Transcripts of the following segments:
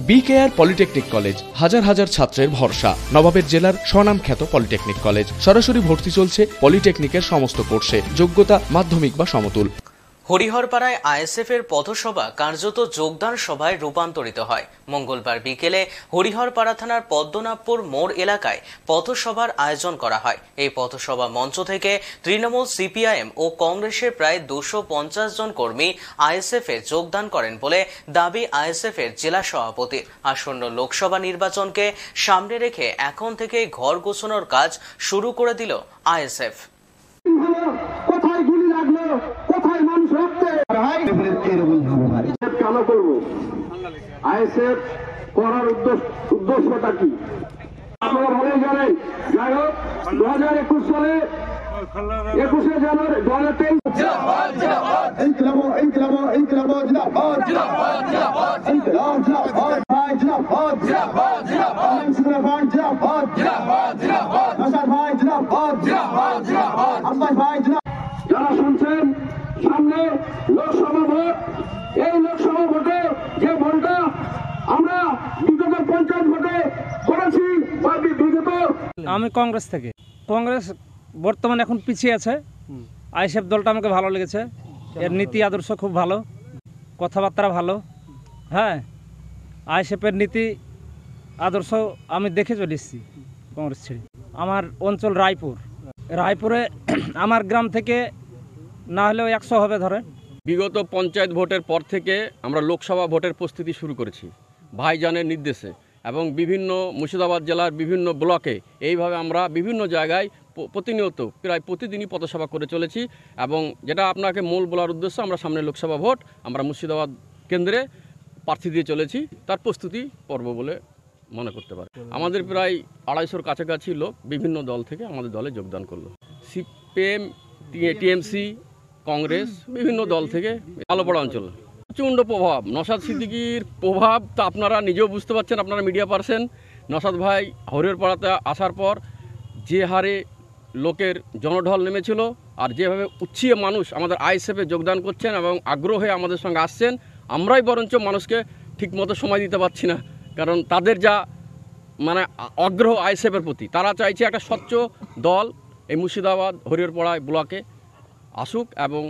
BKR polytechnic college হাজার হাজার ছাত্রের ভরসা। নবাবের জেলার স্বনামখ্যাত পলিটেকনিক কলেজ। সরাসরি ভর্তি চলছে পলিটেকনিকের সমস্ত কোর্সে। যোগ্যতা মাধ্যমিক বা সমতুল। হরিহরপাড়ায় আইএসএফ এর পথসভা কার্যত যোগদান সভায় রূপান্তরিত হয়। মঙ্গলবার বিকেলে হরিহরপাড়া থানার পদ্মনাভপুর মোড় এলাকায় পথসভার আয়োজন করা হয়। এই পথসভা মঞ্চ থেকে তৃণমূল, সিপিআইএম ও কংগ্রেসের প্রায় 250 জন কর্মী আইএসএফ এ যোগদান করেন বলে দাবি আইএসএফ এর জেলা সভাপতির। আসন্ন লোকসভা নির্বাচনকে সামনে রেখে এখন থেকেই ঘর গোছানোর কাজ শুরু করে দিল আইএসএফ। আইএসএফ করার উদ্দেশ্যটা কি আপনারা ভালোই জানেন। যাই হোক 2021 সালে 21শে জানুয়ারি 2023 যারা শুনছেন, সামনে লোকসভা ভোট। এই লোকসভা ভোটে যে ভোটটা আমরা বিগত পঞ্চায়েত ভোটে করেছি বা বিগত, আমি কংগ্রেস থেকে। কংগ্রেস বর্তমানে এখন পিছিয়ে আছে। আইএসএফ দলটা আমাকে ভালো লেগেছে। এর নীতি আদর্শ খুব ভালো, কথাবার্তা ভালো। হ্যাঁ, আইএসএফের নীতি আদর্শ আমি দেখে চলে এসেছি কংগ্রেস ছেড়ে। আমার অঞ্চল রায়পুরে আমার গ্রাম থেকে না হলেও 100 হবে ধরে। বিগত পঞ্চায়েত ভোটের পর থেকে আমরা লোকসভা ভোটের প্রস্তুতি শুরু করেছি ভাইজানের নির্দেশে, এবং বিভিন্ন মুর্শিদাবাদ জেলার বিভিন্ন ব্লকে এইভাবে আমরা বিভিন্ন জায়গায় প্রতিনিয়ত প্রায় প্রতিদিনই পথসভা করে চলেছি। এবং যেটা আপনাকে মূল বলার উদ্দেশ্য, আমরা সামনে লোকসভা ভোট, আমরা মুর্শিদাবাদ কেন্দ্রে প্রার্থী দিয়ে চলেছি, তার প্রস্তুতি পর্ব বলে মনে করতে পারে। আমাদের প্রায় 250-র কাছাকাছি লোক বিভিন্ন দল থেকে আমাদের দলে যোগদান করলো। সিপিএম, টিএমসি, কংগ্রেস, বিভিন্ন দল থেকে। আলোপাড়া অঞ্চল প্রচণ্ড প্রভাব, নওশাদ সিদ্দিকীর প্রভাব তো আপনারা নিজেও বুঝতে পারছেন, আপনারা মিডিয়া পারসন। নওশাদ ভাই হরিহরপাড়াতে আসার পর যে হারে লোকের জনঢল নেমেছিল, আর যেভাবে উচ্ছিয়ে মানুষ আমাদের আইএসএফে যোগদান করছেন এবং আগ্রহে আমাদের সঙ্গে আসছেন, আমরাই বরঞ্চ মানুষকে ঠিকমতো সময় দিতে পারছি না। কারণ তাদের যা মানে আগ্রহ আইএসএফের প্রতি, তারা চাইছে একটা স্বচ্ছ দল এই মুর্শিদাবাদ হরিহরপাড়ায় ব্লকে আসুক এবং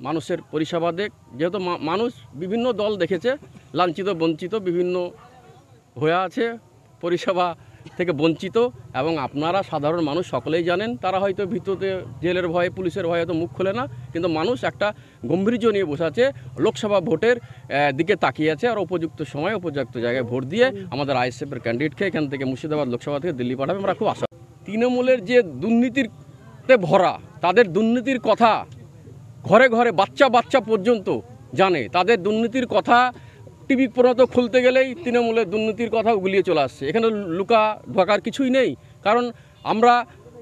মানুষের পরিষেবা দেখ। যেহেতু মানুষ বিভিন্ন দল দেখেছে, লাঞ্ছিত বঞ্চিত বিভিন্ন হয়ে আছে, পরিষেবা থেকে বঞ্চিত। এবং আপনারা সাধারণ মানুষ সকলেই জানেন, তারা হয়তো ভিতরে জেলের ভয়ে, পুলিশের ভয়ে হয়তো মুখ খোলে না, কিন্তু মানুষ একটা গম্ভীর্য নিয়ে বসে আছে, লোকসভা ভোটের দিকে তাকিয়ে আছে। আর উপযুক্ত সময় উপযুক্ত জায়গায় ভোট দিয়ে আমাদের আইএসএফের ক্যান্ডিডেটকে এখান থেকে মুর্শিদাবাদ লোকসভা থেকে দিল্লি পাঠাবে, আমরা খুব আশা। তৃণমূলের যে দুর্নীতিতে ভরা, তাদের দুর্নীতির কথা ঘরে ঘরে বাচ্চা পর্যন্ত জানে। তাদের দুর্নীতির কথা টিভি পর্যন্ত খুলতে গেলেই তৃণমূলের দুর্নীতির কথা উগলিয়ে চলে আসছে। এখানে লুকা ঢোকার কিছুই নেই। কারণ আমরা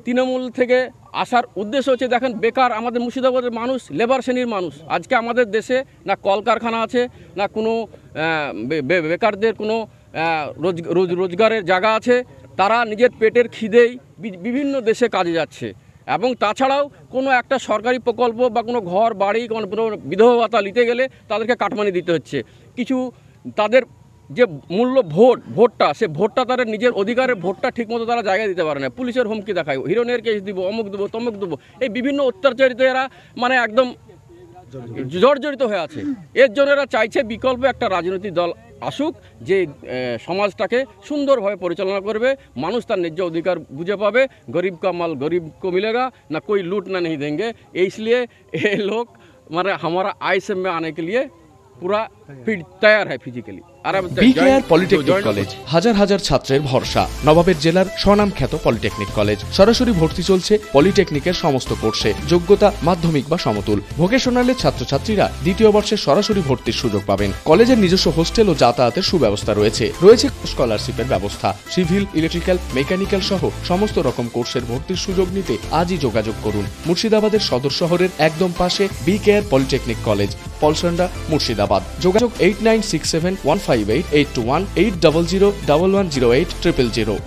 তৃণমূল থেকে আসার উদ্দেশ্য হচ্ছে, দেখেন বেকার আমাদের মুর্শিদাবাদের মানুষ, লেবার শ্রেণীর মানুষ। আজকে আমাদের দেশে না কলকারখানা আছে, না কোনো বেকারদের কোনো রোজগারের জায়গা আছে। তারা নিজের পেটের খিদেই বিভিন্ন দেশে কাজে যাচ্ছে। এবং তাছাড়াও কোনো একটা সরকারি প্রকল্প বা কোনো ঘর বাড়ি, কোনো বিধবা ভাতা নিতে গেলে তাদেরকে কাটমানি দিতে হচ্ছে। কিছু তাদের যে মূল্য ভোটটা, সে ভোটটা তারা নিজের অধিকারের ভোটটা ঠিকমতো তারা জায়গায় দিতে পারে না। পুলিশের হুমকি দেখায়, হিরোনের কেস দিব, অমুক দেবো, তমুক দেবো, এই বিভিন্ন অত্যাচারিত এরা মানে একদম জর্জরিত হয়ে আছে। এর জন্য এরা চাইছে বিকল্প একটা রাজনৈতিক দল আসুক, যে সমাজটাকে সুন্দরভাবে পরিচালনা করবে, মানুষ তার ন্যায্য অধিকার বুঝে পাবে। গরিব কা মাল গরিব কো মিলেगा, ना कोई लूट ना नहीं देंगे। इसलिए ये लोग মানে हमारा आईएसएफ में आने के लिए पूरा फिट तैयार है फिजिकली। বিকেআর পলিটেকনিক কলেজ হাজার হাজার ছাত্রের ভরসা। নবাবের জেলার স্বনামখ্যাত পলিটেকনিক কলেজ। সরাসরি ভর্তি চলছে পলিটেকনিকের সমস্ত কোর্সে। যোগ্যতা মাধ্যমিক বা সমতুল। ভোকেশনালের ছাত্রছাত্রীরা দ্বিতীয় বর্ষে সরাসরি ভর্তির সুযোগ পাবেন। কলেজের নিজস্ব হোস্টেল ও যাতায়াতের সুব্যবস্থা রয়েছে। স্কলারশিপের ব্যবস্থা। সিভিল, ইলেকট্রিক্যাল, মেকানিক্যাল সহ সমস্ত রকম কোর্সের ভর্তির সুযোগ নিতে আজই যোগাযোগ করুন। মুর্শিদাবাদের সদর শহরের একদম পাশে BKR polytechnic college, Palsanda, Murshidabad. যোগাযোগ 8967158821 8001108 000।